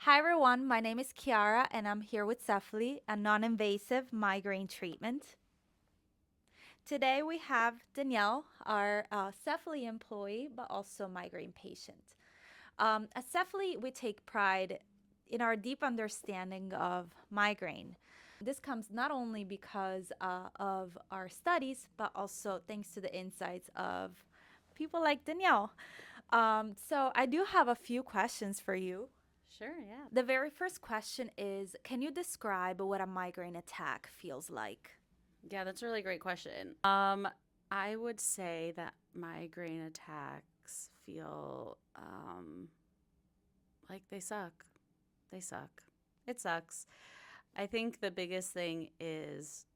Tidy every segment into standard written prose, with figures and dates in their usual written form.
Hi everyone, my name is Kiara and I'm here with CEFALY, a non-invasive migraine treatment. Today we have Danielle, our CEFALY employee, but also migraine patient. At CEFALY, we take pride in our deep understanding of migraine. This comes not only because of our studies, but also thanks to the insights of people like Danielle. So I do have a few questions for you. Sure, yeah. The very first question is, can you describe what a migraine attack feels like? Yeah, that's a really great question. I would say that migraine attacks feel like they suck. They suck. It sucks. I think the biggest thing is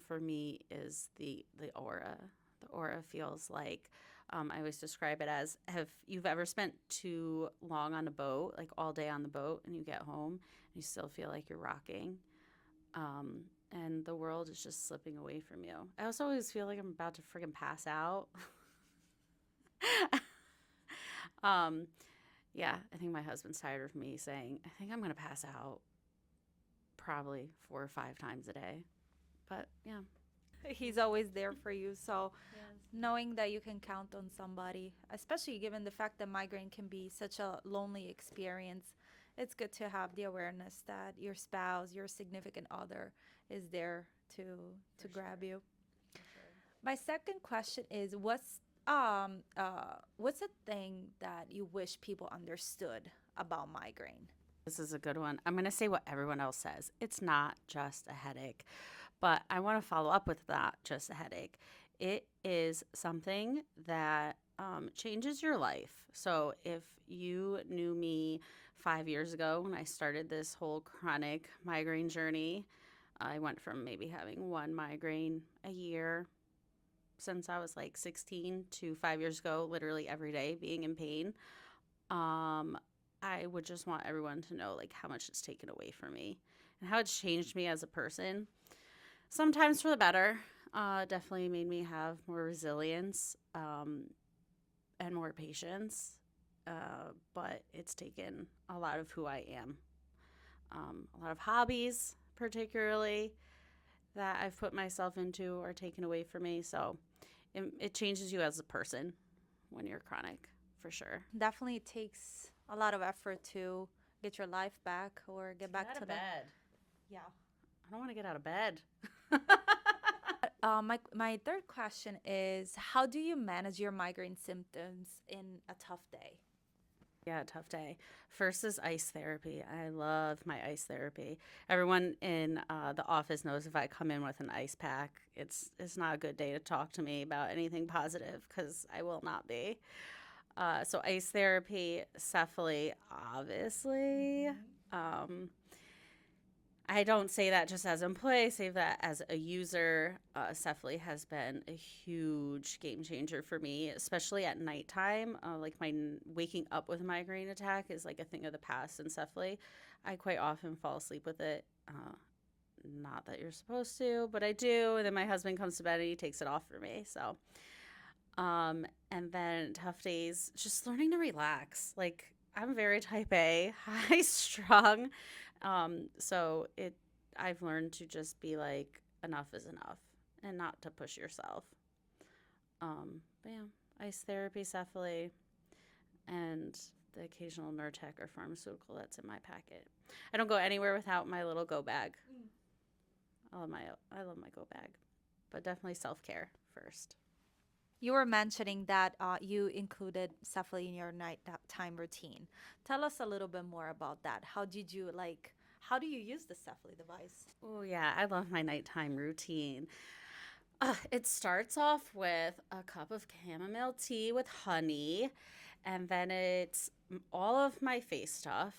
for me is the aura. The aura feels like I always describe it as have you've ever spent too long on a boat, like all day on the boat, and you get home and you still feel like you're rocking. And the world is just slipping away from you. I also always feel like I'm about to friggin' pass out. um, yeah, I think my husband's tired of me saying, I think I'm gonna pass out probably 4 or 5 times a day. But yeah. He's always there for you. So, Yes. knowing that you can count on somebody, especially given the fact that migraine can be such a lonely experience, it's good to have the awareness that your spouse, your significant other is there to For grab sure. you. For sure. My second question is, what's a thing that you wish people understood about migraine? This is a good one. I'm going to say what everyone else says. It's not just a headache, but I want to follow up with that just a headache. It is something that changes your life. So if you knew me 5 years ago when I started this whole chronic migraine journey, I went from maybe having one migraine a year since I was like 16 to 5 years ago, literally every day being in pain. Um, I would just want everyone to know like how much it's taken away from me and how it's changed me as a person. Sometimes for the better. Definitely made me have more resilience and more patience. But it's taken a lot of who I am. A lot of hobbies, particularly, that I've put myself into are taken away from me. So it changes you as a person when you're chronic, for sure. Definitely takes a lot of effort to get your life back or get To get back out to of the. bed. Yeah. I don't want to get out of bed. My third question is, how do you manage your migraine symptoms in a tough day? Yeah, tough day. First is ice therapy. I love my ice therapy. Everyone in the office knows if I come in with an ice pack, it's not a good day to talk to me about anything positive because I will not be. So ice therapy, CEFALY, obviously. Um, I don't say that just as an employee. I say that as a user. CEFALY has been a huge game changer for me, especially at nighttime. Like waking up with a migraine attack is like a thing of the past in CEFALY. I quite often fall asleep with it. Not that you're supposed to, but I do. And then my husband comes to bed and he takes it off for me. So, and then tough days, just learning to relax. Like I'm very type A, high strung. So I've learned to just be like, enough is enough and not to push yourself. But yeah, ice therapy, CEFALY, and the occasional Nurtec or pharmaceutical that's in my packet. I don't go anywhere without my little go bag. I love my I love my go bag, but definitely self care first. You were mentioning that you included CEFALY in your nighttime routine. Tell us a little bit more about that. How do you use the CEFALY device? Oh yeah, I love my nighttime routine. It starts off with a cup of chamomile tea with honey, and then it's all of my face stuff.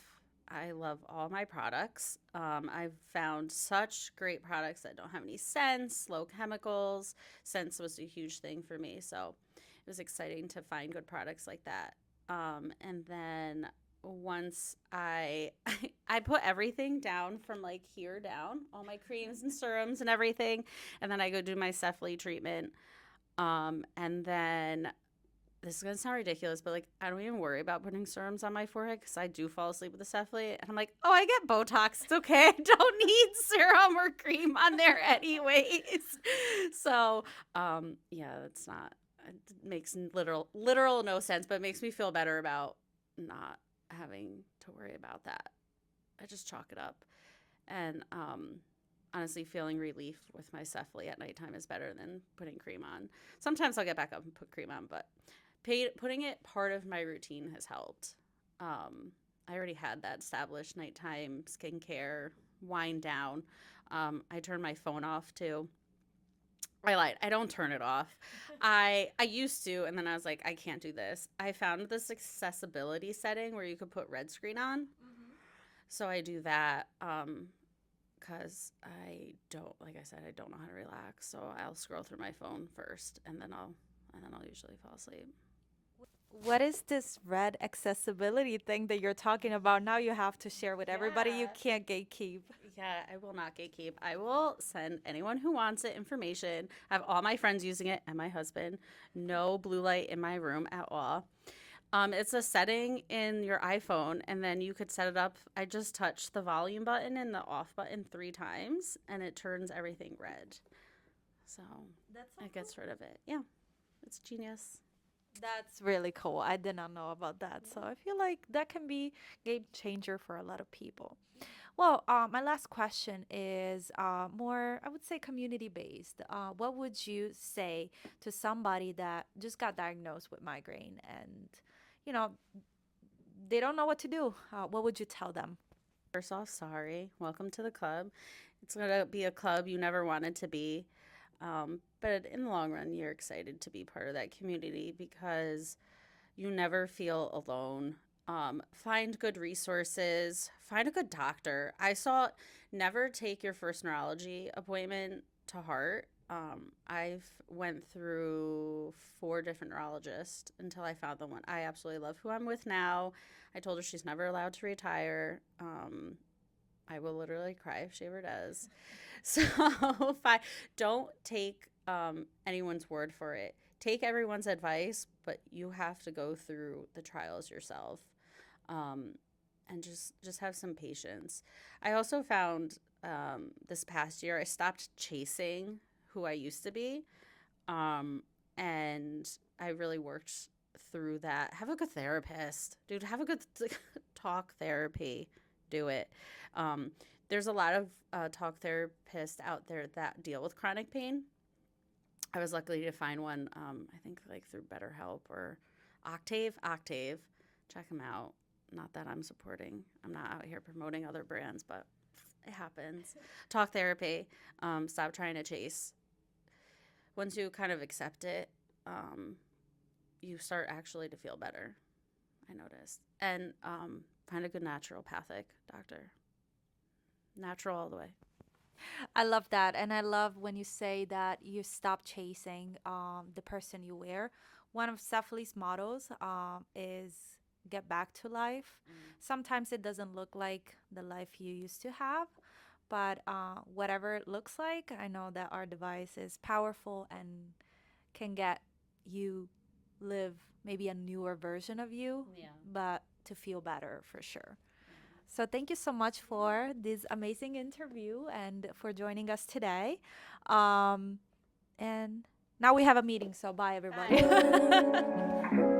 I love all my products. I've found such great products that don't have any scents, low chemicals. Scents was a huge thing for me, so it was exciting to find good products like that. And then once I put everything down from like here down, all my creams and serums and everything, and then I go do my CEFALY treatment. And then this is going to sound ridiculous, but like, I don't even worry about putting serums on my forehead because I do fall asleep with the CEFALY. And I'm like, oh, I get Botox. It's okay. I don't need serum or cream on there anyways. So, yeah, that's not, it makes literal no sense, but it makes me feel better about not having to worry about that. I just chalk it up. And, honestly, feeling relief with my CEFALY at nighttime is better than putting cream on. Sometimes I'll get back up and put cream on, but putting it part of my routine has helped. I already had that established nighttime skincare, wind down. I turn my phone off too. I lied. I don't turn it off. I used to, and then I was like, I can't do this. I found this accessibility setting where you could put red screen on. So I do that. Because I don't, like I said, I don't know how to relax. So I'll scroll through my phone first, and then I'll usually fall asleep. What is this red accessibility thing that you're talking about? Now you have to share with everybody. You Yeah. can't gatekeep. Yeah, I will not gatekeep. I will send anyone who wants it information. I have all my friends using it and my husband. No blue light in my room at all. It's a setting in your iPhone, and then you could set it up. I just touch the volume button and the off button 3 times, and it turns everything red. So That's so it gets rid of it. Yeah, it's genius. That's really cool. I did not know about that. So I feel like that can be game changer for a lot of people. Well, my last question is more, I would say, community based. What would you say to somebody that just got diagnosed with migraine and, you know, they don't know what to do? What would you tell them? First off, sorry. Welcome to the club. It's going to be a club you never wanted to be. But in the long run, you're excited to be part of that community because you never feel alone. Find good resources, find a good doctor. I saw never take your first neurology appointment to heart. I've went through 4 different neurologists until I found the one I absolutely love, who I'm with now. I told her she's never allowed to retire. I will literally cry if she ever does. So don't take anyone's word for it. Take everyone's advice, but you have to go through the trials yourself, and just have some patience. I also found this past year I stopped chasing who I used to be, and I really worked through that. Have a good therapist, dude. Have a good talk therapy. Do it. Um, there's a lot of talk therapists out there that deal with chronic pain. I was lucky to find one, I think like through BetterHelp or Octave. Check them out. Not that I'm not out here promoting other brands, but it happens. Talk therapy. Stop trying to chase. Once you kind of accept it, you start actually to feel better, I noticed. And find a good naturopathic doctor. Natural all the way. I love that. And I love when you say that you stop chasing the person you were. One of Cephaly's mottos is get back to life. Sometimes it doesn't look like the life you used to have, but whatever it looks like, I know that our device is powerful and can get you live maybe a newer version of you, Yeah. but to feel better for sure. So thank you so much for this amazing interview and for joining us today. And now we have a meeting, so bye everybody. Bye.